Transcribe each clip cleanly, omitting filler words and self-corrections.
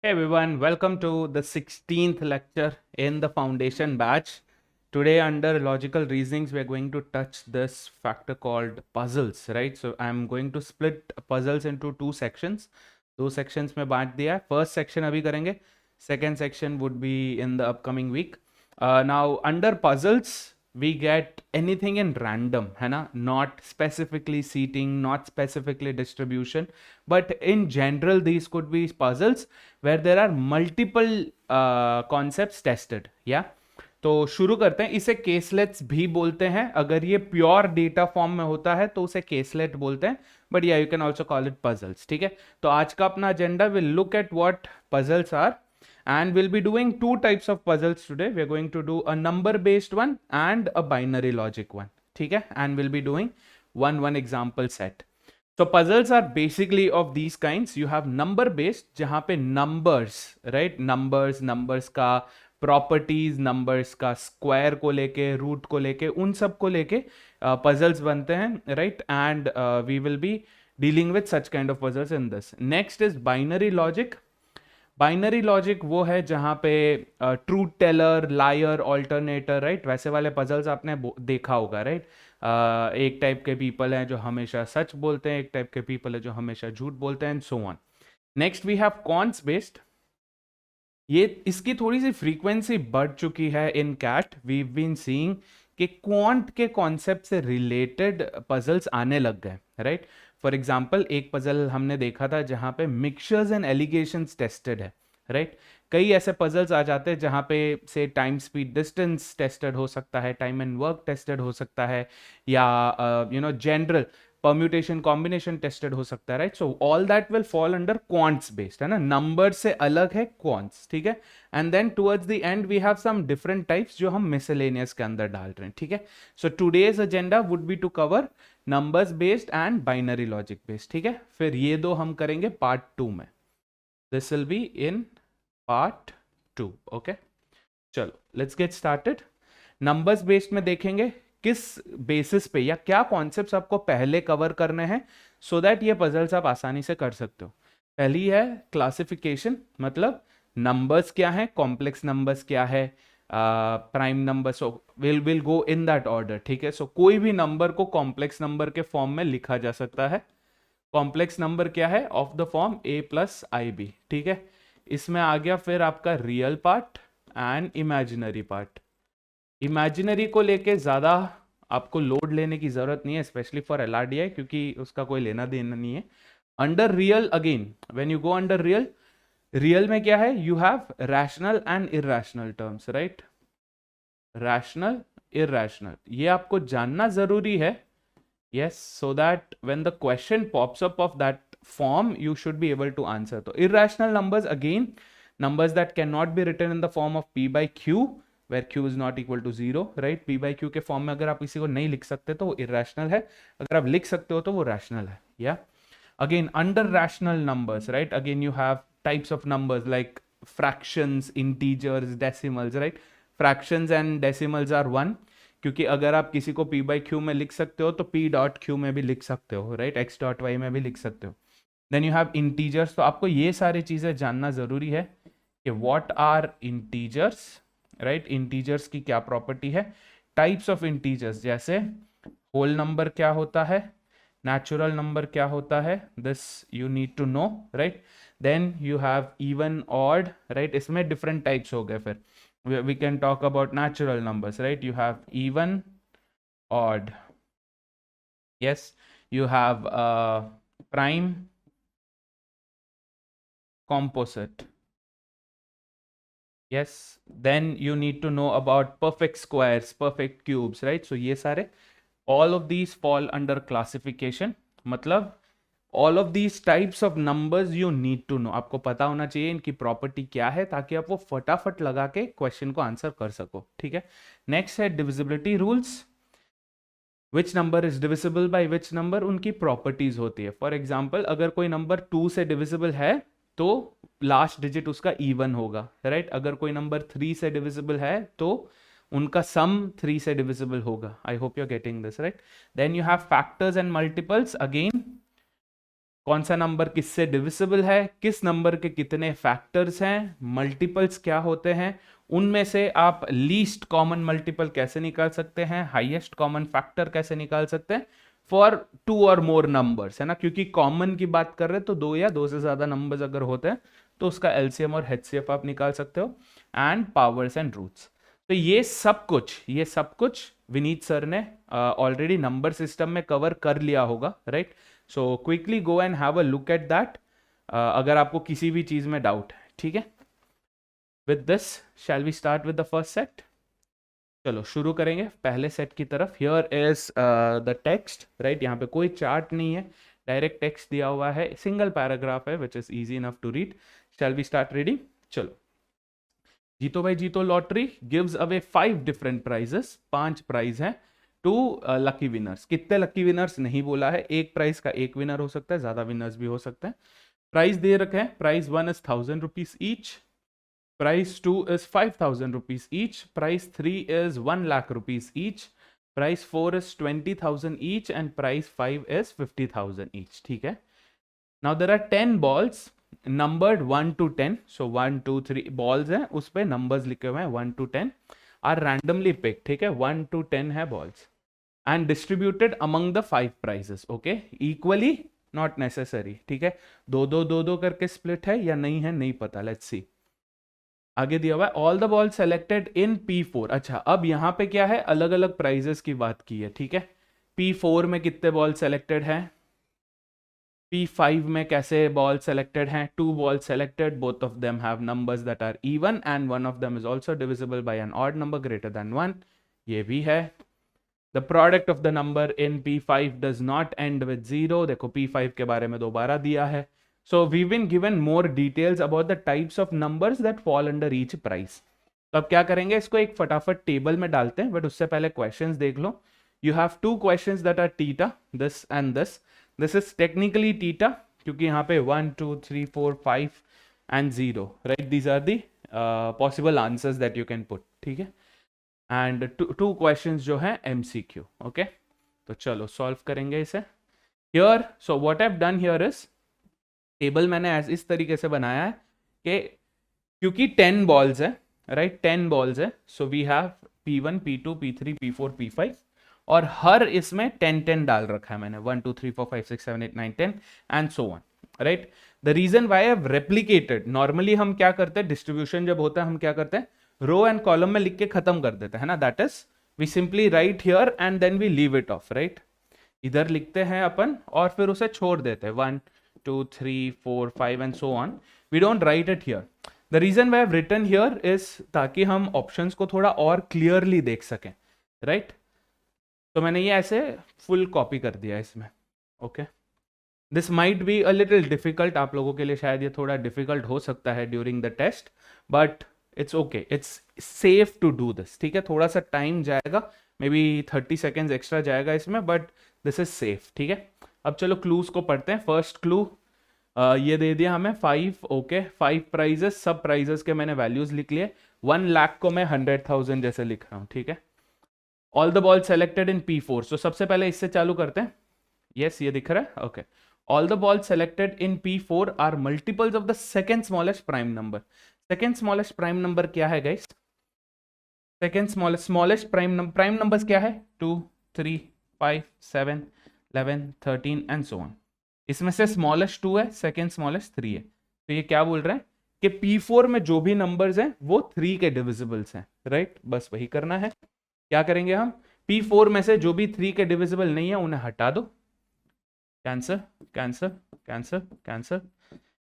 Hey everyone, welcome to the 16th lecture in the foundation batch. Today, under logical reasonings, we are going to touch this factor called puzzles, right? So, I'm going to split puzzles into two sections. दो sections में बांट दिया है. First section अभी करेंगे. Second section would be in the upcoming week. Now, under puzzles, we get anything in random, है ना? Not specifically seating, not specifically distribution, but in general, these could be puzzles where there are multiple concepts tested. Yeah. तो शुरू करते हैं. इसे केसलेट्स भी बोलते हैं. अगर ये प्योर डेटा फॉर्म में होता है तो उसे केसलेट बोलते हैं, बट या you can also call it puzzles. ठीक है, तो आज का अपना agenda will look at what puzzles are and we'll be doing two types of puzzles today. We're going to do a number based one and a binary logic one. ठीक है, and we'll be doing one example set. So puzzles are basically of these kinds. You have number based जहां पे numbers, right? numbers का properties, numbers का square को लेके, root को लेके, उन सब को लेके पजल्स बनते हैं, right? And we will be dealing with such kind of puzzles in this. Next is binary logic. Binary logic वो है जहां पे truth teller, liar, alternator, right? वैसे वाले पजल्स आपने देखा होगा, राइट? एक टाइप के पीपल हैं जो हमेशा सच बोलते हैं, एक टाइप के पीपल है जो हमेशा झूठ बोलते हैं, and so on. Next we have quants based. ये इसकी थोड़ी सी फ्रीक्वेंसी बढ़ चुकी है in CAT. We been seeing कि क्वांट के कॉन्सेप्ट से रिलेटेड पजल्स आने लग गए, राइट? फॉर एग्जाम्पल, एक पजल हमने देखा था जहां पे मिक्सचर्स एंड एलिगेशंस टेस्टेड है, राइट? कई ऐसे पजल्स आ जाते हैं जहां पे से टाइम स्पीड डिस्टेंस टेस्टेड हो सकता है, टाइम एंड वर्क टेस्टेड हो सकता है, या जनरल परम्यूटेशन कॉम्बिनेशन टेस्टेड हो सकता है, right? So all that will fall under quants based, है ना? नंबर से अलग है क्वांट्स, ठीक है? And then towards the end we have some different types जो हम मिसलेनियस के अंदर डाल रहे हैं, ठीक है? So today's agenda would be to cover numbers based and binary logic based, ठीक है? फिर ये दो हम करेंगे पार्ट 2 में. This will be in part 2. Okay, चलो let's get started. Numbers based में देखेंगे किस बेसिस पे या क्या कॉन्सेप्ट्स आपको पहले कवर करने हैं सो दैट ये पजल्स आप आसानी से कर सकते हो. पहली है क्लासिफिकेशन, मतलब नंबर्स क्या है, कॉम्प्लेक्स नंबर्स क्या है, prime number. So will go in that order, ठीक है? सो कोई भी नंबर को कॉम्प्लेक्स नंबर के फॉर्म में लिखा जा सकता है. कॉम्प्लेक्स नंबर क्या है? Of the form a plus i b, ठीक है? इसमें आ गया फिर आपका real part and imaginary part. Imaginary को लेके ज़्यादा आपको लोड लेने की ज़रूरत नहीं है, स्पेशली फॉर LRDI, क्योंकि उसका कोई लेना देना नहीं है. Under real, again when you go under real, real में क्या है? You have rational and irrational terms, right? Rational, irrational, ये आपको जानना ज़रूरी है. yes, so that when the question pops up of that form you should be able to answer. तो irrational numbers, again numbers that cannot be written in the form of p by q where q is not equal to 0, right? p by q के form में अगर आप किसी को नहीं लिख सकते तो वो irrational है, अगर आप लिख सकते हो तो वो rational है. yeah, again under rational numbers, right? again you have types of numbers like fractions, integers, decimals, right? fractions and decimals are one, क्योंकि अगर आप किसी को p बाई क्यू में लिख सकते हो तो p डॉट क्यू में भी लिख सकते हो, राइट? x डॉट वाई में भी लिख सकते हो. Then you have integers. तो आपको ये सारी चीज़ें जानना ज़रूरी है कि what are integers, right? Integers की क्या प्रॉपर्टी है, टाइप्स ऑफ इंटीजर्स, जैसे होल नंबर क्या होता है, नेचुरल नंबर क्या होता है, this you need to know, right? Then you have even, odd, right? इसमें डिफरेंट टाइप्स हो गए. फिर we can talk about natural numbers, right? You have even, odd, yes, you have prime, composite, yes. Then you need to know about perfect squares, perfect cubes, right? So ये सारे, all of these fall under classification. मतलब all of these types of numbers you need to know. आपको पता होना चाहिए इनकी property क्या है ताकि आप वो फटाफट लगा के क्वेश्चन को आंसर कर सको, ठीक है? नेक्स्ट है divisibility rules. Which number is divisible by which number, उनकी प्रॉपर्टीज होती है. फॉर एग्जाम्पल, अगर कोई नंबर 2 से डिविजिबल है तो लास्ट डिजिट उसका इवन होगा, राइट? अगर कोई नंबर 3 से डिविजिबल है तो उनका सम 3 से डिविजिबल होगा. I hope you are getting this, right? Then you have factors and multiples. Again कौन सा नंबर किससे डिविजिबल है, किस नंबर के कितने फैक्टर्स हैं, मल्टीपल्स क्या होते हैं, उनमें से आप लीस्ट कॉमन मल्टीपल कैसे निकाल सकते हैं, हाईएस्ट कॉमन फैक्टर कैसे निकाल सकते हैं फॉर 2 और मोर नंबर्स, है ना, क्योंकि कॉमन की बात कर रहे हैं तो 2 या 2 से ज्यादा नंबर्स अगर होते हैं तो उसका एलसीएम और एचसीएफ आप निकाल सकते हो, एंड पावर्स एंड रूट्स। तो ये सब कुछ विनीत सर ने ऑलरेडी नंबर सिस्टम में कवर कर लिया होगा, right. So quickly go and have a look at that अगर आपको किसी भी चीज में डाउट है, ठीक है। With this shall we start with the first set. चलो शुरू करेंगे पहले सेट की तरफ। Here is the text, right. यहाँ पे कोई चार्ट नहीं है, डायरेक्ट टेक्स्ट दिया हुआ है, सिंगल पैराग्राफ है which is easy enough to read. Shall we start reading. चलो। Jeeto Bhai Jeeto lottery gives away 5 different prizes, 5 prize हैं टू लकी विनर्स। कितने लकी विनर्स नहीं बोला है, एक प्राइज का एक विनर हो सकता है, ज्यादा विनर्स भी हो सकते हैं। प्राइज दे रखे हैं, prize 1 is 1000 rupees each, prize 2 is 5000 rupees each, price 3 is 1 lakh rupees each, price 4 is 20,000 each, and price 5 is 50,000 each, ठीक है। Now there are 10 balls numbered 1 to 10, so 1 2 3 balls हैं, उस पे numbers लिखे हुए हैं 1 to 10 are randomly picked, ठीक है। 1 to 10 है balls and distributed among the 5 prizes, okay, equally not necessary, ठीक है। दो करके split है या नहीं है नहीं पता, let's see। आगे दिया हुआ है all the ball selected in P4। अच्छा, अब यहां पे क्या है, अलग अलग प्राइजेस की बात की है, ठीक है। P4 में कितने बॉल सेलेक्टेड हैं, P5 में कैसे बॉल सेलेक्टेड हैं, 2 ball selected, both of them have numbers that are even and one of them is also divisible by an odd number greater than 1, ये भी है। The product of the number in P5 does not end with 0, देखो P5 के बारे में दोबारा दिया है। So we've been given more details about the types of numbers that fall under each price. तो अब क्या करेंगे, इसको एक फटाफट टेबल में डालते हैं, बट उससे पहले क्वेश्चंस देख लो। You have 2 questions that are theta, this and this. This is technically theta क्योंकि यहाँ पे 1 2 3 4 5 and 0, right? These are the possible answers that you can put, ठीक है। And two questions जो है MCQ, okay? तो चलो सॉल्व करेंगे इसे। Here, so what I've done here is table मैंने इस तरीके से बनाया है कि क्योंकि 10 बॉल्स है, राइट, 10 बॉल्स है, so we have P1 P2 P3 P4 P5 और हर इसमें 10 डाल रखा है मैंने, 1 2 3 4 5 6 7 8 9 10 and so on, right. The reason why have replicated, normally हम क्या करते हैं, डिस्ट्रीब्यूशन जब होता है हम क्या करते हैं, रो एंड कॉलम में लिख के खत्म कर देते हैं ना, that is we simply write here and then we leave it off, right. इधर लिखते हैं अपन और फिर उसे छोड़ देते हैं 1 2 3 4 5 and so on. We don't write it here. The reason why I've written here is ताकि हम options को थोड़ा और clearly देख सकें, right? तो मैंने ये ऐसे full copy कर दिया इसमें, okay? This might be a little difficult, आप लोगों के लिए शायद ये थोड़ा difficult हो सकता है during the test, but it's okay. It's safe to do this, ठीक है। थोड़ा सा time जाएगा, maybe 30 seconds extra जाएगा इसमें, but this is safe, ठीक है। अब चलो क्लूज को पढ़ते हैं। फर्स्ट क्लू ये दे दिया हमें 5, ओके, 5 प्राइजेस, सब प्राइजेस के मैंने वैल्यूज लिख लिए। 1 लाख को मैं 100,000 जैसे लिख रहा हूँ, ठीक है। All the ball selected in P4, सो सबसे पहले इससे चालू करते हैं। यस, ये दिख रहा है, okay. All the ball selected in P4 are multiples of the second smallest prime number. Second smallest prime number क्या है guys, second smallest prime numbers क्या है, 2 3 5 7 11 13 एंड सो ऑन। इसमें से स्मॉलेस्ट 2 है, सेकेंड स्मॉलेस्ट 3 है। तो ये क्या बोल रहा है कि P4 में जो भी नंबर्स हैं वो 3 के डिविजिबल्स हैं, राइट। बस वही करना है। क्या करेंगे हम, P4 में से जो भी 3 के डिविजिबल नहीं है उन्हें हटा दो, cancer cancer cancer cancer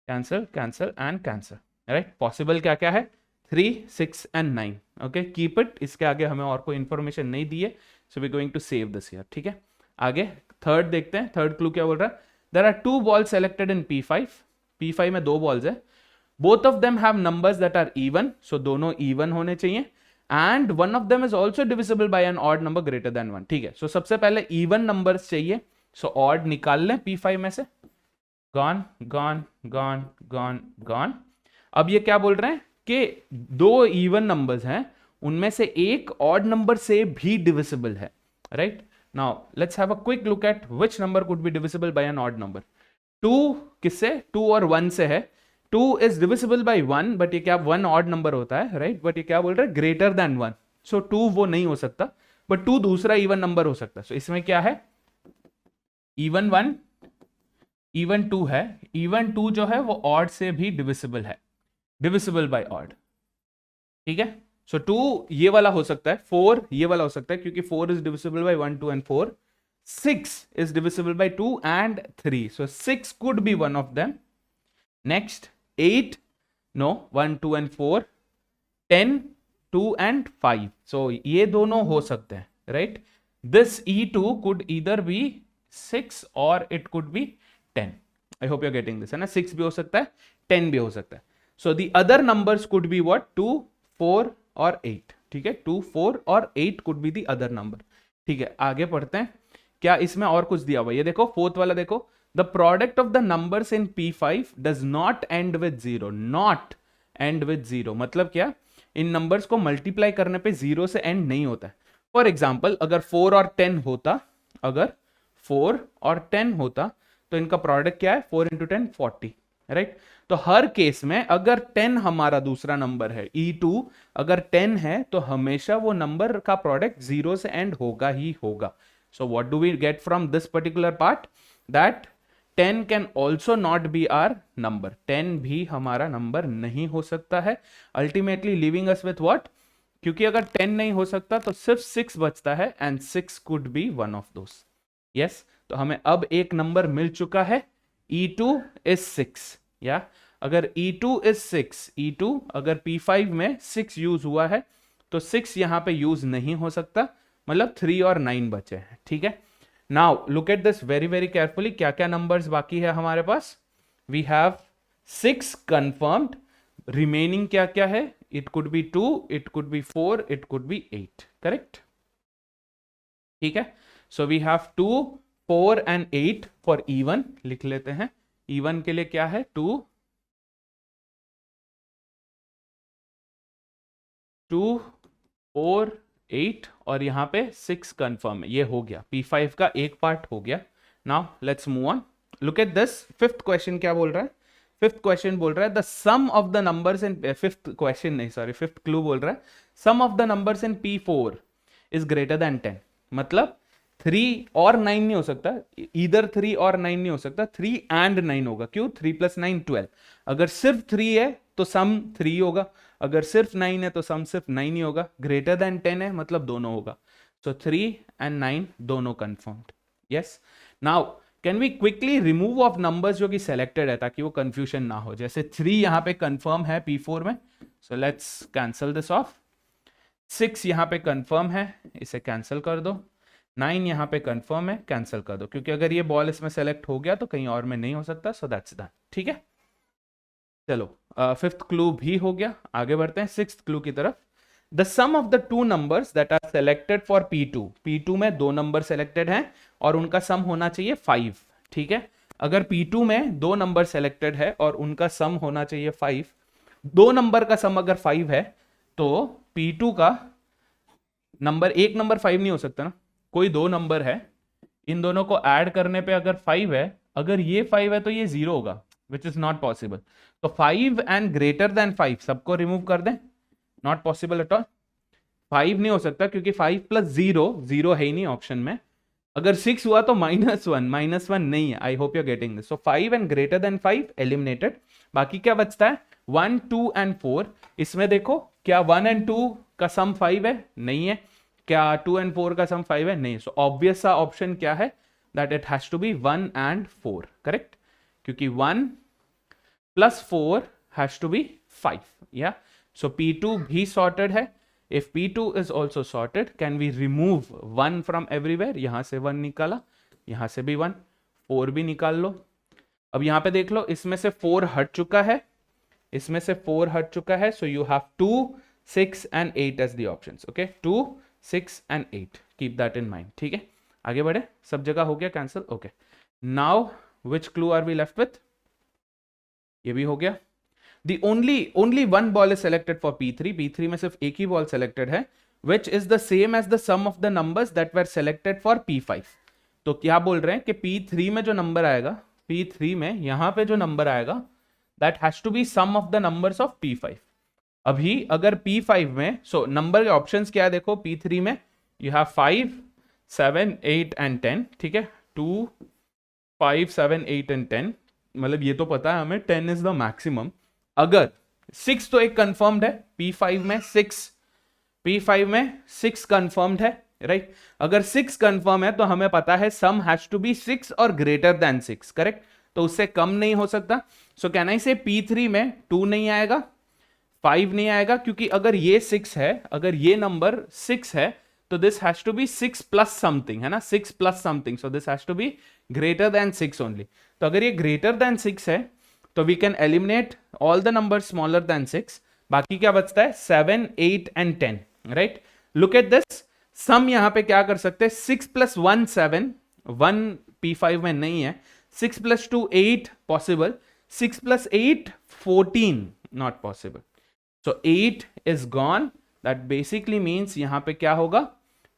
cancer cancer and cancer, right. Possible क्या क्या है, 3 6 एंड 9, ओके, कीप इट। इसके आगे हमें और कोई इंफॉर्मेशन नहीं दी है, so we going to save this here, ठीक है। आगे थर्ड देखते हैं। थर्ड क्लू क्या बोल रहा है, there are 2 balls selected in P5। P5 में 2 बॉल्स है, both of them have numbers that are even, so दोनों इवन होने चाहिए, and one of them is also divisible by an odd number greater than 1, ठीक है। सो सबसे पहले even numbers चाहिए, सो ऑड निकाल लें P5 में से, gone gone gone gone gone. अब ये क्या बोल रहे हैं कि 2 इवन नंबर्स हैं, उनमें से एक ऑड नंबर से भी डिविजिबल है, right. Now let's have a quick look at which number could be divisible by an odd number. 2 किससे, 2 और 1 से है। 2 इज डिविजिबल बाई 1, बट ये क्या 1 ऑड नंबर होता है, राइट, बट ये क्या बोल रहा है, ग्रेटर देन 1। सो 2 वो नहीं हो सकता, बट 2 दूसरा इवन नंबर हो सकता है। सो इसमें क्या है, इवन 1 इवन 2 है। इवन 2 जो है वो ऑड से भी डिविजिबल है, डिविजिबल बाय ऑड, ठीक है। सो 2 ये वाला हो सकता है, 4 ये वाला हो सकता है, क्योंकि 4 is divisible by 1, 2 and 4। 6 is divisible by 2 and 3. So 6 could be one of them. Next, 8, no, 1, 2 and 4. 10, 2 and 5. So ये दोनों हो सकते हैं, right? This E2 could either be 6 or it could be 10. I hope you're getting this, है ना? 6 भी हो सकता है, 10 भी हो सकता है. So the other numbers could be what? 2, 4 और 8. ठीक है, 2, 4 और 8 could be the other number. ठीक है, आगे पढ़ते हैं। क्या इसमें और कुछ दिया हुआ, ये देखो फोर्थ वाला देखो, the product of the numbers in P5 does not end with zero. Not end with zero मतलब क्या, इन नंबर्स को मल्टीप्लाई करने पे जीरो से एंड नहीं होता है। फॉर एग्जाम्पल अगर 4 और 10 होता, अगर 4 और 10 होता तो इनका प्रोडक्ट क्या है, 4 इंटू 10 40, राइट। तो हर केस में अगर 10 हमारा दूसरा नंबर है, E2 अगर 10 है तो हमेशा वो नंबर का प्रोडक्ट जीरो से एंड होगा ही होगा। So what do we get from this particular part? That 10 can also not be our number. 10 भी हमारा नंबर नहीं हो सकता है, ultimately leaving us with what? क्योंकि अगर 10 नहीं हो सकता तो सिर्फ 6 बचता है, and 6 could be one of those. Yes, तो हमें अब एक नंबर मिल चुका है, E2 is 6. या अगर E2 is 6, E2 अगर P5 में 6 यूज हुआ है तो 6 यहां पे यूज नहीं हो सकता, मतलब 3 और 9 बचे हैं, ठीक है। Now look at this very very carefully, क्या क्या नंबर्स बाकी है हमारे पास। वी हैव 6 कंफर्म्ड, रिमेनिंग क्या क्या है, it could be 2, it could be 4, it could be 8, correct, ठीक है। So we have 2, 4 and 8 for even, लिख लेते हैं। इवन के लिए क्या है, 2, 4, 8 और यहां पे 6 कंफर्म है, ये हो गया, P5 का एक पार्ट हो गया। Now let's move on, look at this fifth question क्या बोल रहा है। फिफ्थ क्वेश्चन बोल रहा है the sum of the numbers in, fifth question नहीं सॉरी, फिफ्थ क्लू बोल रहा है sum of the numbers in P4 is greater than 10। मतलब 3 और 9 नहीं हो सकता, इधर 3 और 9 नहीं हो सकता, 3 एंड 9 होगा। क्यों, 3 + 9 12। अगर सिर्फ 3 है तो सम 3 होगा, अगर सिर्फ 9 है तो सम सिर्फ 9 ही होगा। ग्रेटर देन 10 है मतलब दोनों होगा। सो 3 एंड 9 दोनों confirmed. Yes, now can we quickly remove off numbers जो कि सेलेक्टेड है ताकि वो कंफ्यूजन ना हो। जैसे 3 यहां पे कंफर्म है P4 में, so let's cancel this of. 6 यहां पे कंफर्म है, इसे कैंसिल कर दो। 9 यहां पे कंफर्म है, कैंसिल कर दो, क्योंकि अगर ये बॉल इसमें सेलेक्ट हो गया तो कहीं और में नहीं हो सकता। सो दैट्स डन, ठीक है। चलो फिफ्थ क्लू भी हो गया, आगे बढ़ते हैं सिक्स्थ क्लू की तरफ। The sum of the two numbers that are selected for P2, P2 में दो नंबर सेलेक्टेड हैं और उनका सम होना चाहिए 5, ठीक है। अगर P2 में दो नंबर सेलेक्टेड है और उनका सम होना चाहिए 5, दो नंबर का सम अगर 5 है तो P2 का नंबर, एक नंबर 5 नहीं हो सकता ना, कोई दो नंबर है, इन दोनों को ऐड करने पे अगर 5 है, अगर ये 5 है तो ये 0 होगा, विच इज नॉट पॉसिबल। तो 5 एंड ग्रेटर देन 5 सबको रिमूव कर दें, नॉट पॉसिबल एट ऑल। 5 नहीं हो सकता क्योंकि 5 + 0 0 है ही नहीं ऑप्शन में। अगर 6 हुआ तो -1 नहीं है। I hope you are getting this. So 5 and greater than 5 eliminated. बाकी क्या बचता है, 1, 2 एंड 4। इसमें देखो क्या 1 एंड 2 का सम 5 है, नहीं है। क्या 2 एंड 4 का सम 5 है, नहीं। सो ऑब्वियस सा ऑप्शन क्या है, that it has to be 1 and 4, correct, क्योंकि 1 + 4 हैज टू बी 5, या। सो P2 भी सॉर्टेड है। If P2 is also sorted, can we remove 1 from everywhere. यहां से 1 निकाला, यहां से भी 1, 4 भी निकाल लो। अब यहां पे देख लो, इसमें से 4 हट चुका है, इसमें से 4 हट चुका है। So you have 2, 6 and 8 as the options. Okay, 2, 6 and 8, keep that in mind, ठीक है। आगे बढ़े, सब जगह हो गया cancel. Okay, now which clue are we left with, ये भी हो गया। The only one ball is selected for P3. P3 में सिर्फ एक ही बॉल सेलेक्टेड है, which is the same as the sum of the numbers that were selected for P5. तो क्या बोल रहे हैं कि P3 में जो नंबर आएगा P3 में यहाँ पे जो नंबर आएगा that has to be sum of the numbers of P5. अभी अगर P5 में नंबर के ऑप्शंस क्या है देखो, P3 में यू हैव 5, 7, 8 एंड 10. ठीक है, 2, 5, 7, 8 एंड 10, मतलब ये तो पता है हमें 10 इज द मैक्सिमम. अगर 6 तो एक कंफर्म्ड है, P5 में 6 कंफर्म्ड है, राइट. अगर 6 कंफर्म है तो हमें पता है सम हैज टू बी 6 और ग्रेटर देन 6, करेक्ट. तो उससे कम नहीं हो सकता. सो कैन आई से P3 में 2 नहीं आएगा, 5 नहीं आएगा, क्योंकि अगर ये 6 है, अगर ये नंबर 6 है तो this has to be 6 plus something, है ना, 6 plus something. So this has to be greater than 6 only. तो अगर ये ग्रेटर देन 6 है तो we can eliminate all the number smaller than 6. बाकी क्या बचता है, 7, 8 and 10, right. Look at this sum. यहां पे क्या कर सकते हैं, 6 प्लस 1 7, 1 P5 में नहीं है. 6 plus 2 8 possible, 6 plus 8 14 not possible. So 8 is gone. That basically means यहां पे क्या होगा,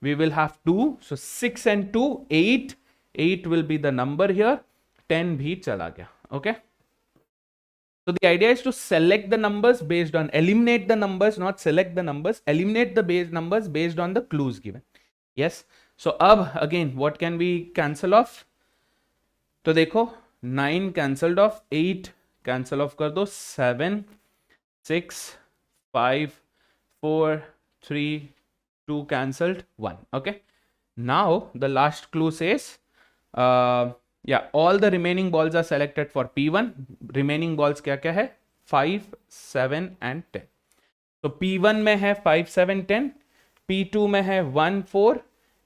we will have 2. So 6 and 2 8, 8 will be the number here, 10 भी चला गया. Okay, so the idea is to select the numbers based on, eliminate the numbers, not select the numbers, eliminate the base numbers based on the clues given. Yes, so अब again what can we cancel off? तो देखो 9 cancelled off, 8 cancel off कर दो, 7, 6, 5, 4, 3, 2 cancelled, 1. Okay, now the last clue says all the remaining balls are selected for P1. remaining balls क्या क्या है, 5, 7 and 10. तो P1 में है 5, 7, 10, P2 में है 1, 4,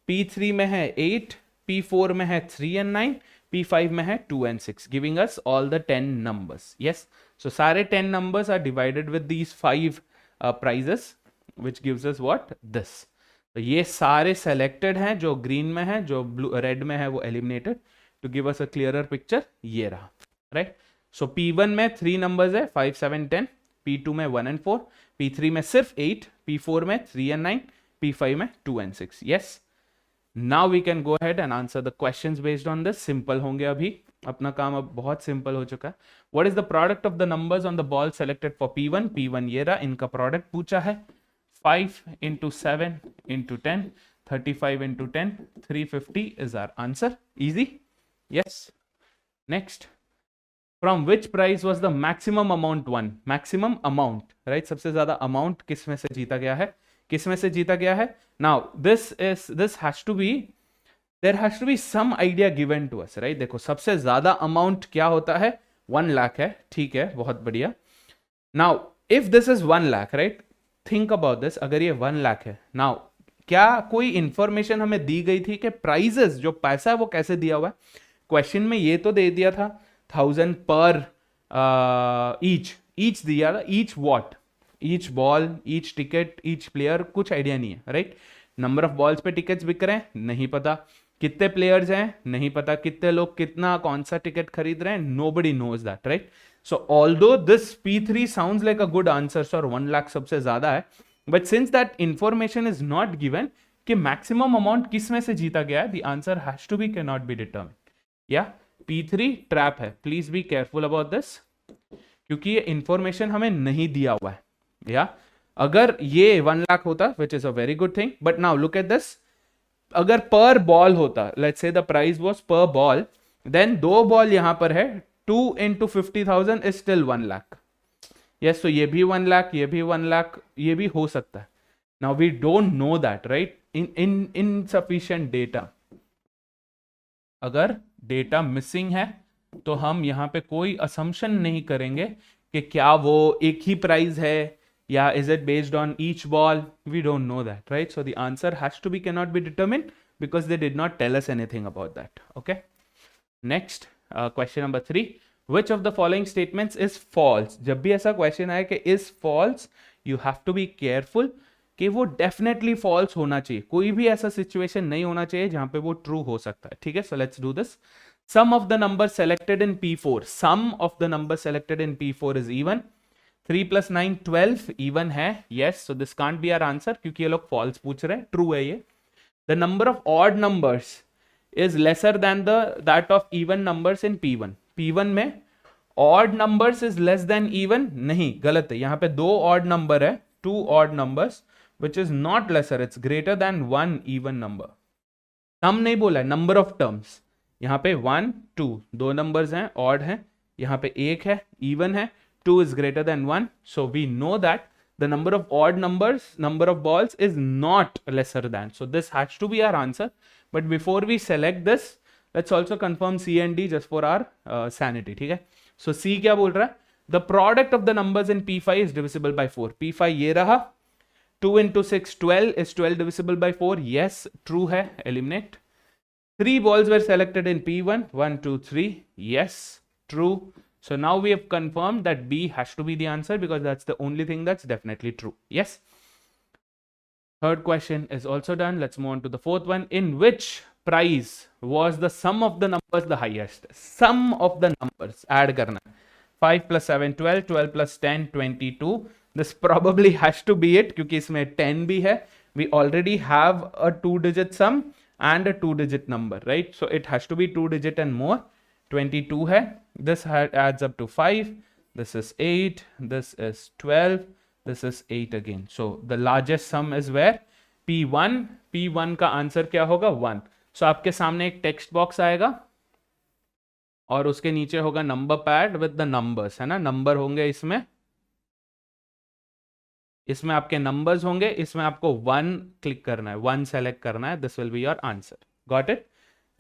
P3 में है 8, P4 में है 3 and 9, P5 में है 2 and 6, giving us all the 10 numbers. Yes, so सारे 10 numbers are divided with these 5 prizes, which gives us what, this. तो ये सारे सेलेक्टेड हैं, जो ग्रीन में है, जो ब्लू रेड में है वो eliminated. To give us a clearer picture ये रहा, राइट. सो P1 में 3 नंबर्स है, 5, 7, 10, P2 में 1 and 4, P3 में सिर्फ 8, P4 में 3 and 9, P5 में 2 and 6. Yes, now we can go ahead and answer the questions based on this. Simple होंगे अभी, अपना काम अब बहुत सिंपल हो चुका है. What is the product of the numbers on the ball selected for P1? P1 ये रहा, इनका प्रोडक्ट पूछा है. 5 into 7 into 10, 35 into 10, 350 is our answer. Easy? Yes. Next. From which prize was the maximum amount won? Maximum amount, right? सबसे ज्यादा amount किस में से जीता गया है? किस में से जीता गया है? Now this has to be, there has to be some idea given to us, right? देखो सबसे ज्यादा amount क्या होता है, 1 लाख है, ठीक है, बहुत बढ़िया. Now if this is 1 lakh, right? Think about this. अगर ये 1 लाख है, नाउ क्या कोई इंफॉर्मेशन हमें दी गई थी कि प्राइजेस, जो पैसा है वो कैसे दिया हुआ है? क्वेश्चन में ये तो दे दिया था 1000 पर ईच दिया था. Each what, each ball, each ticket, each player, कुछ आइडिया नहीं है, राइट. नंबर ऑफ बॉल्स पे टिकट्स बिक रहे हैं, नहीं पता. कितने प्लेयर्स हैं, नहीं पता. कितने लोग कितना कौन सा टिकट खरीद रहे हैं, nobody knows that, right. So although this P3 sounds like a good answer, sir, 1 lakh सबसे ज्यादा है, but since that information is not given कि maximum amount किस में से जीता गया है, the answer has to be cannot be determined. Yeah, P3 trap है, please be careful about this, क्योंकि ये information हमें नहीं दिया हुआ है. Yeah, अगर ये 1 लाख होता, which is a very good thing, but now look at this. अगर per ball होता, let's say the price was per ball, then 2 ball यहां पर है, 2 into 50,000 is still 1 lakh. Yes, so ये भी 1 lakh, ये भी 1 lakh, ये भी हो सकता है. Now we don't know that, right? In insufficient data. अगर डेटा मिसिंग है तो हम यहाँ पे कोई assumption नहीं करेंगे कि क्या वो एक ही प्राइस है या is it based on each ball. We don't know that, right? So the answer has to be cannot be determined because they did not tell us anything about that. Okay. Next. Question number 3. Which of the following statements is false? जब भी ऐसा question आए कि is false, you have to be careful कि वो definitely false होना चाहिए. कोई भी ऐसा situation नहीं होना चाहिए जहां पे वो true हो सकता है. ठीक है, so let's do this. Sum of the numbers selected in P4. Sum of the numbers selected in P4 is even. 3 plus 9 12 even है. Yes, so this can't be our answer क्योंकि ये लोग false पूछ रहे हैं. True है ये. The number of odd numbers is lesser than that of even numbers in P1. P1 में odd numbers is less than even, नहीं, गलत है, यहाँ पे 2 ऑड नंबर है, 2 odd numbers which is not lesser, it's greater than 1 even number. Term नहीं बोला है, नंबर ऑफ टर्म्स. यहाँ पे 1 2 2 नंबर्स हैं, ऑड हैं, यहाँ पे 1 है, इवन है, 2 is greater than 1. So we know that the number of odd numbers, number of balls is not lesser than. So this has to be our answer. But before we select this, let's also confirm C and D just for our sanity. ठीक है? So C क्या बोल रहा है? The product of the numbers in P5 is divisible by 4. P5 ये रहा. 2 into 6, 12 is 12 divisible by 4. Yes, true है. Eliminate. 3 balls were selected in P1. 1, 2, 3. Yes, true. So now we have confirmed that B has to be the answer because that's the only thing that's definitely true. Yes. Third question is also done. Let's move on to the fourth one. In which prize was the sum of the numbers the highest? Sum of the numbers. Add karna. 5 plus 7, 12. 12 plus 10, 22. This probably has to be it क्योंकि इसमें 10 भी है. We already have a 2-digit sum and a 2-digit number, right? So it has to be 2-digit and more. 22 है. This adds up to 5. This is 8. This is 12. This is 8 again. So the largest sum is where? P1. P1 का answer क्या होगा? 1. So आपके सामने एक text box आएगा और उसके नीचे होगा number pad with the numbers, है ना? नंबर होंगे इसमें आपके नंबर्स होंगे, इसमें आपको 1 क्लिक करना है, 1 सेलेक्ट करना है. This will be your answer. Got it?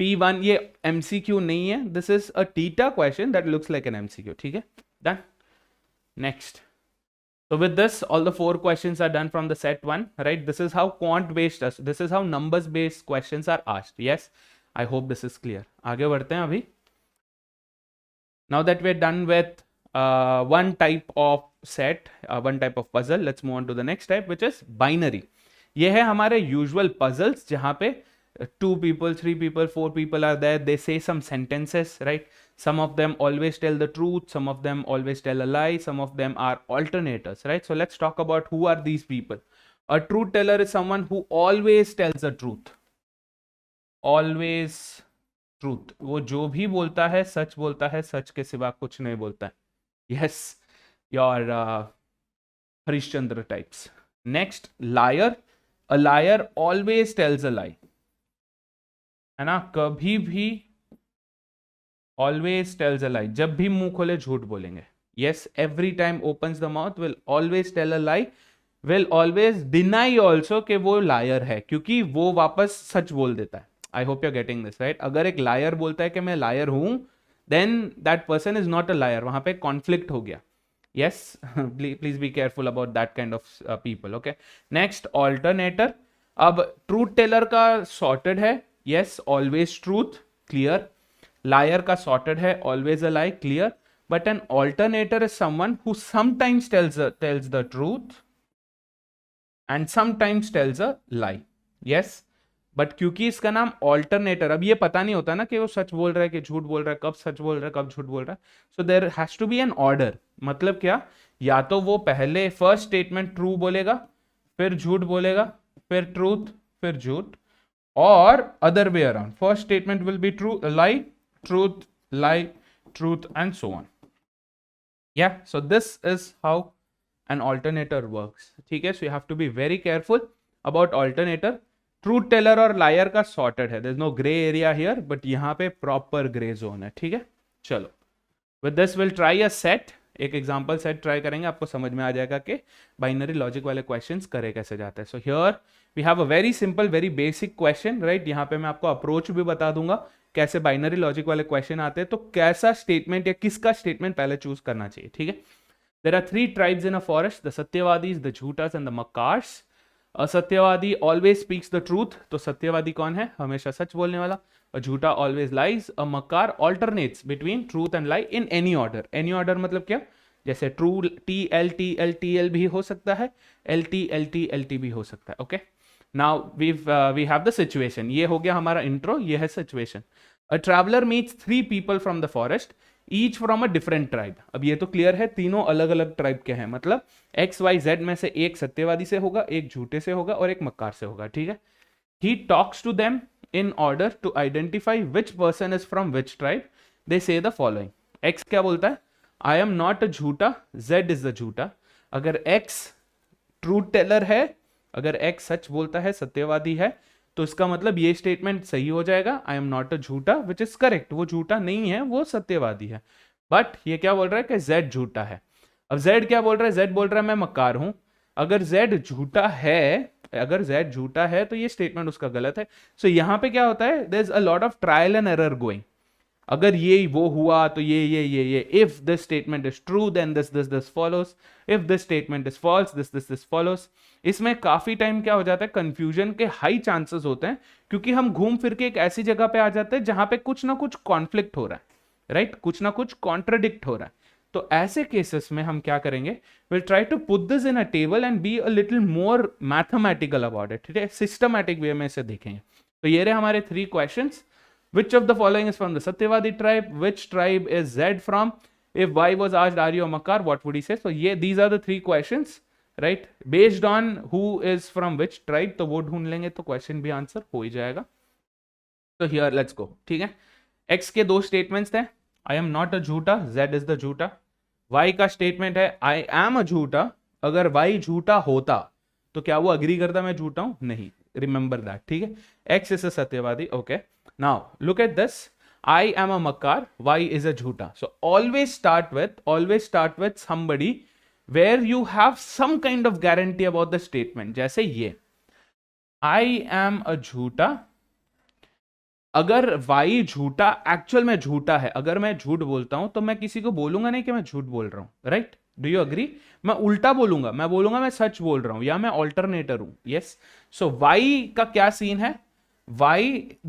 P1 ये MCQ नहीं है, this is a theta question that looks like an MCQ. ठीक है, done. Next. So with this, all the 4 questions are done from the set 1, right? This is how quant based, this is how numbers based questions are asked. Yes, I hope this is clear. आगे बढ़ते हैं अभी. Now that we're done with one type of set, one type of puzzle, let's move on to the next type, which is binary. ये है हमारे usual puzzles जहाँ पे 2 people, 3 people, 4 people are there. They say some sentences, right? Some of them always tell the truth. Some of them always tell a lie. Some of them are alternators, right? So let's talk about who are these people. A truth teller is someone who always tells the truth. Always truth. वो जो भी बोलता है सच बोलता है, सच के सिवा कुछ नहीं बोलता है. Yes, your Harishchandra types. Next, liar. A liar always tells a lie. है ना? कभी भी always tells a lie. जब भी मुंह खोले झूठ बोलेंगे. Yes, every time opens the mouth will always tell a lie. Will always deny also कि वो liar है, क्योंकि वो वापस सच बोल देता है. I hope you're getting this, right? अगर एक liar बोलता है कि मैं liar हूं, then that person is not a liar. वहां पे conflict हो गया. Yes, please be careful about that kind of people. Okay. Next, alternator. अब truth teller का sorted है. Yes, always truth, clear. Liar का sorted है, always a lie, clear. But an alternator is someone who sometimes tells the truth and sometimes tells a lie. Yes, but क्योंकि इसका नाम alternator, अब ये पता नहीं होता ना कि वो सच बोल रहा है कि झूठ बोल रहा है, कब सच बोल रहा है, कब झूठ बोल रहा है. So there has to be an order. मतलब क्या? या तो वो पहले फर्स्ट स्टेटमेंट ट्रू बोलेगा, फिर झूठ बोलेगा, फिर ट्रूथ, फिर झूठ, or other way around. First statement will be true, lie, truth, and so on. Yeah, so this is how an alternator works. ठीक है, so you have to be very careful about alternator. Truth teller और liar का sorted है. There's no gray area here, but यहाँ पे proper gray zone है. ठीक है, चलो. With this we'll try a set. एक एग्जाम्पल सेट ट्राई करेंगे, आपको समझ में आ जाएगा कि बाइनरी लॉजिक वाले क्वेश्चंस करे कैसे जाते हैं. So here we have a very simple, very basic question, right? यहाँ पे मैं आपको अप्रोच भी बता दूंगा कैसे बाइनरी लॉजिक वाले क्वेश्चन आते हैं, तो कैसा स्टेटमेंट या किसका स्टेटमेंट पहले चूज करना चाहिए. ठीक है. There are 3 tribes in a forest, the सत्यवादीज, द झूठास एंड द मक्कार्स. असत्यवादी ऑलवेज स्पीक्स द ट्रूथ, तो सत्यवादी कौन है? हमेशा सच बोलने वाला. A झूठा always lies. A मक्कार alternates between truth and lie in any order. Any order मतलब क्या? जैसे true TL भी हो सकता है, LT भी हो सकता है. Okay. Now we have the situation. ये हो गया हमारा intro, ये है situation. A traveler meets 3 people from the forest, each from a different tribe. अब ये तो क्लियर है, तीनों अलग अलग ट्राइब के हैं, मतलब XYZ में से एक सत्यवादी से होगा, एक झूठे से होगा और एक मक्कार से होगा. ठीक है. He talks to them in order to identify which person is from which tribe. They say the following. x क्या बोलता है, आई एम नॉट अ झूठा, z इज द झूठा। अगर x ट्रूथ टेलर है, अगर x सच बोलता है, सत्यवादी है, तो इसका मतलब ये स्टेटमेंट सही हो जाएगा, आई एम नॉट अ झूठा, विच इज करेक्ट, वो झूठा नहीं है, वो सत्यवादी है। बट ये क्या बोल रहा है कि z झूठा है। अब z क्या बोल रहा है, z बोल रहा है मैं मक्कार हूं। अगर z झूठा है, अगर z झूठा है तो ये स्टेटमेंट उसका गलत है। सो यहां पे क्या होता है, there is a lot of trial and error going. अगर ये वो हुआ तो ये if this statement is true then this follows, if this statement is false this follows. इसमें काफी टाइम क्या हो जाता है, कंफ्यूजन के हाई चांसेस होते हैं, क्योंकि हम घूम फिर के एक ऐसी जगह पे आ जाते हैं जहां पे कुछ ना कुछ कॉन्फ्लिक्ट हो रहा है, राइट, कुछ ना कुछ कॉन्ट्रडिक्ट हो रहा है। तो ऐसे केसेस में हम क्या करेंगे, will try to put this in a table and be a little more mathematical about it, ठीक है, सिस्टमैटिक वे में इसे देखेंगे। तो ये रहे हमारे 3 questions. Which of the following is from the Satyavadi tribe? Which tribe is Z from? If Y was asked, are you a Makar? What would he say? So these are the 3 questions, right? Based on who is from which tribe, तो वो ढूंढ लेंगे तो question भी answer हो ही जाएगा। तो here let's go, ठीक है। X के 2 स्टेटमेंट्स थे, I am not a झूठा, Z is the झूठा। Y का स्टेटमेंट है I am a झूठा। अगर Y झूठा होता तो क्या वो अग्री करता मैं झूठा हूं? नहीं, रिमेंबर दैट, ठीक है। X is a सत्यवादी, okay. Now look at this. I am a makar. Y is a jhuta. So always start with somebody where you have some kind of guarantee about the statement. जैसे ये I am a झूठा। अगर Y झूठा actual में झूठा है, अगर मैं झूठ बोलता हूं तो मैं किसी को बोलूंगा नहीं कि मैं झूठ बोल रहा हूं, राइट? Do you agree? मैं उल्टा बोलूंगा, मैं बोलूंगा मैं सच बोल रहा हूं या मैं ऑल्टरनेटर हूं। यस। सो Y का क्या सीन है, Why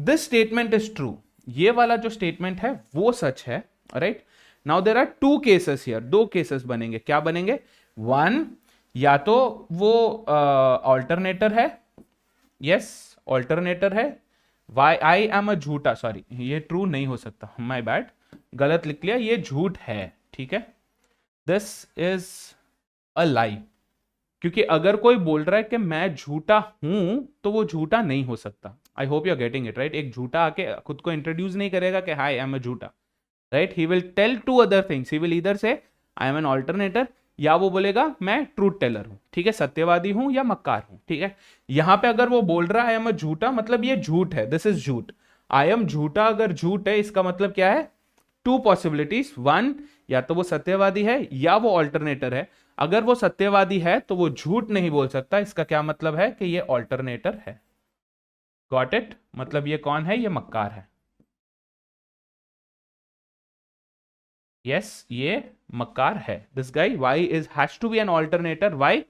this statement is true, ये वाला जो स्टेटमेंट है वो सच है, right? Now there are 2 cases here, 2 cases बनेंगे। क्या बनेंगे? 1, या तो वो ऑल्टरनेटर है, यस ऑल्टरनेटर है। वाई आई एम अ झूठा, सॉरी ये ट्रू नहीं हो सकता, माय बैड, गलत लिख लिया, ये झूठ है, ठीक है। दिस इज अ लाई, क्योंकि अगर कोई बोल रहा है कि मैं झूठा हूं तो वो झूठा नहीं हो सकता। I hope you are getting it, right? एक झूठा आके खुद को इंट्रोड्यूस नहीं करेगा कि हाय आई एम अ झूठा, right? He will tell 2 other things, he will either say I M N alternator, या वो बोलेगा मैं ट्रूथ टेलर हूं, ठीक है, सत्यवादी हूं या मक्कार हूं, ठीक है। यहां पे अगर वो बोल रहा है आई एम अ झूठा, मतलब ये झूठ है, दिस इज झूठ। आई एम झूठा अगर झूठ है, इसका मतलब क्या है? 2 पॉसिबिलिटीज, 1 या तो वो सत्यवादी है या वो ऑल्टरनेटर है। अगर वो सत्यवादी है तो वो झूठ नहीं बोल सकता, इसका क्या मतलब है कि ये ऑल्टरनेटर है। Got it? मतलब ये कौन है? ये मक्कार है। यस, ये मक्कार है। This guy Y is has to be an alternator. Why?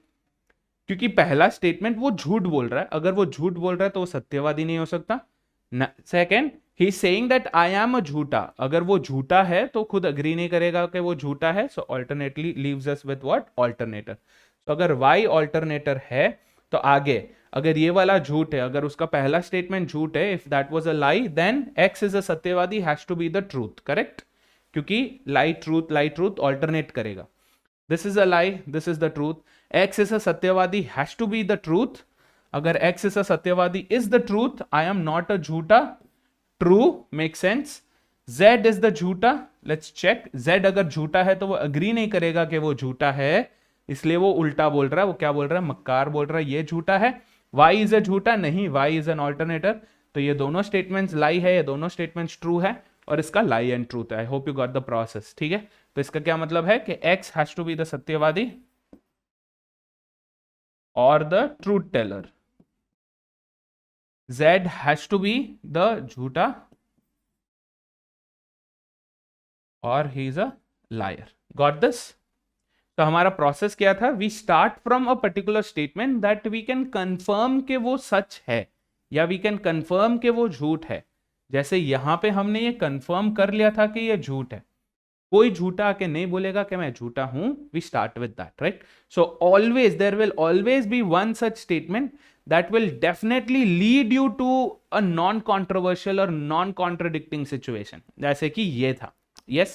क्योंकि पहला स्टेटमेंट वो झूठ बोल रहा है, अगर वो झूठ बोल रहा है तो वो सत्यवादी नहीं हो सकता। Second, he is saying that I am a झूठा, अगर वो झूठा है तो खुद अग्री नहीं करेगा कि वो झूठा है, so alternately leaves us with what? Alternator. तो अगर वाई ऑल्टरनेटर है तो आगे अगर ये वाला झूठ है, अगर उसका पहला स्टेटमेंट झूठ है, if that was a lie, then X is a सत्यवादी, has to be the truth, correct? क्योंकि लाई ट्रूथ ऑल्टरनेट करेगा। This is a lie, this is the truth, X is a सत्यवादी, has to be the truth. अगर X is a सत्यवादी is the truth, I am not a झूठा, true, make sense. Z is the झूठा, let's check. Z अगर झूठा है तो वो अग्री नहीं करेगा कि वो झूठा है, इसलिए वो उल्टा बोल रहा है। वो क्या बोल रहा है? मक्कार बोल रहा है, ये झूठा है। वाई इज अ झूठा नहीं, वाई इज एन ऑल्टरनेटर। तो ये दोनों स्टेटमेंट्स लाई है, ये दोनों स्टेटमेंट्स ट्रू है, और इसका लाई एंड ट्रूथ है। I hope you got the process, ठीक है। तो इसका क्या मतलब है कि X has to be the सत्यवादी और the truth teller, Z has to be the झूठा और he is a liar. Got this? तो हमारा प्रोसेस क्या था? We start from a particular statement that we can confirm कि वो सच है या वी कैन कंफर्म कि वो झूठ है। जैसे यहां पे हमने ये कंफर्म कर लिया था कि ये झूठ है, कोई झूठा आके नहीं बोलेगा कि मैं झूठा हूं। We start with that, right? So always there will always be one सच statement that will definitely lead you to a non-controversial or non-contradicting situation, जैसे कि ये था। yes,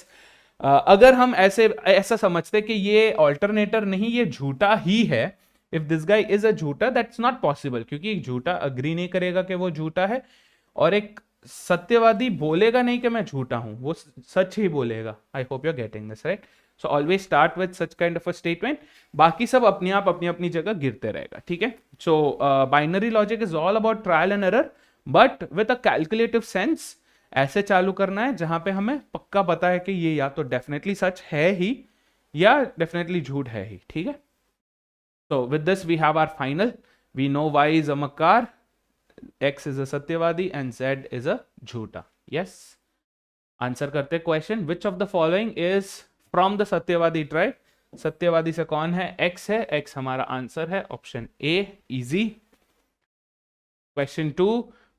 अगर हम ऐसा समझते कि ये ऑल्टरनेटर नहीं, ये झूठा ही है, if this guy is a झूठा, दैट्स नॉट पॉसिबल, क्योंकि एक झूठा अग्री नहीं करेगा कि वो झूठा है और एक सत्यवादी बोलेगा नहीं कि मैं झूठा हूं, वो सच ही बोलेगा. I hope you are getting this right. So always start with such kind of a statement. बाकी सब अपने आप अपनी अपनी जगह गिरते रहेगा. ठीक है. सो binary logic is all about trial and error but with a calculative sense. ऐसे चालू करना है जहां पे हमें पक्का पता है कि ये या तो डेफिनेटली सच है ही या डेफिनेटली झूठ है ही. ठीक है. So with this we have our final. We know Y is a makar, X is a satyavadi and Z is a jhuta. Yes. Answer करते question. Which of the following is from the satyavadi tribe? सत्यवादी से कौन है? X है. X हमारा answer है. Option A. Easy. Question 2.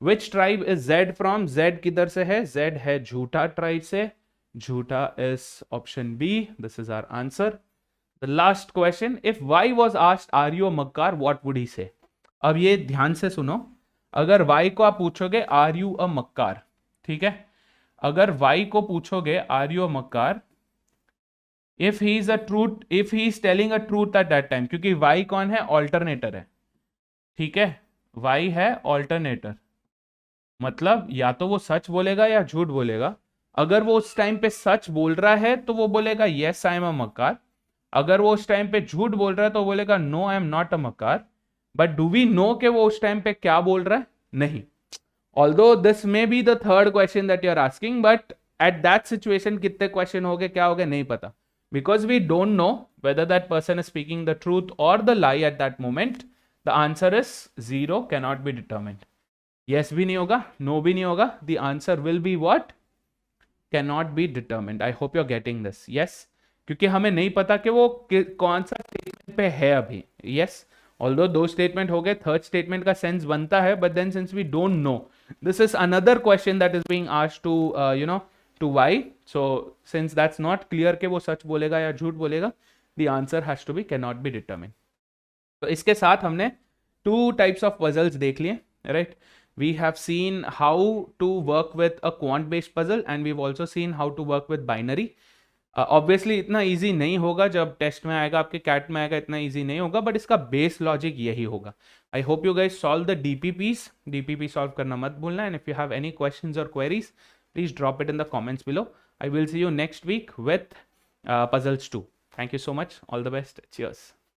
Which tribe is Z from? Z किधर से है? Z है झूठा tribe से. झूठा is option B. This is our answer. The last question, if Y was asked, are you a makkar, what would he say? अब ये ध्यान से सुनो. अगर Y को आप पूछोगे are you a makkar, ठीक है. अगर Y को पूछोगे are you a makkar, if he is a truth, if he is telling a truth at that time, क्योंकि Y कौन है? ऑल्टरनेटर है. ठीक है. Y है ऑल्टरनेटर, मतलब या तो वो सच बोलेगा या झूठ बोलेगा. अगर वो उस टाइम पे सच बोल रहा है तो वो बोलेगा yes I am a makkar. अगर वो उस टाइम पे झूठ बोल रहा है तो बोलेगा no I am not a मकार. बट डू वी नो कि वो उस टाइम पे क्या बोल रहा है? नहीं. Although this may be the third question that you are asking but at that situation कितने क्वेश्चन हो गए, क्या हो गए, नहीं पता. Because we don't know whether that person is speaking the truth और the lie at that moment. The answer is 0, cannot be determined. Yes भी नहीं होगा, नो भी नहीं होगा. The answer will be what? Cannot be determined. I hope you are getting this. Yes. क्योंकि हमें नहीं पता कि वो कौन सा स्टेटमेंट पे है अभी. यस. ऑल्दो 2 स्टेटमेंट हो गए, थर्ड स्टेटमेंट का सेंस बनता है but then since we don't know, this is another question that is being asked to you know to Y. So since that's not clear कि वो सच बोलेगा या झूठ बोलेगा, the answer has to be can not be determine. तो इसके साथ हमने 2 टाइप्स ऑफ पजल्स देख लिए. Right. We have seen how to work with a quant based puzzle and we've also seen how to work with binary. Obviously इतना easy नहीं होगा, जब टेस्ट में आएगा आपके कैट में आएगा इतना इजी नहीं होगा, बट इसका बेस लॉजिक यही होगा. I hope you guys solve the DPP solve करना मत भूलना. And if you have any questions और queries please drop it in the comments below. I will see you next week with puzzles 2. Thank you so much. All the best. Cheers.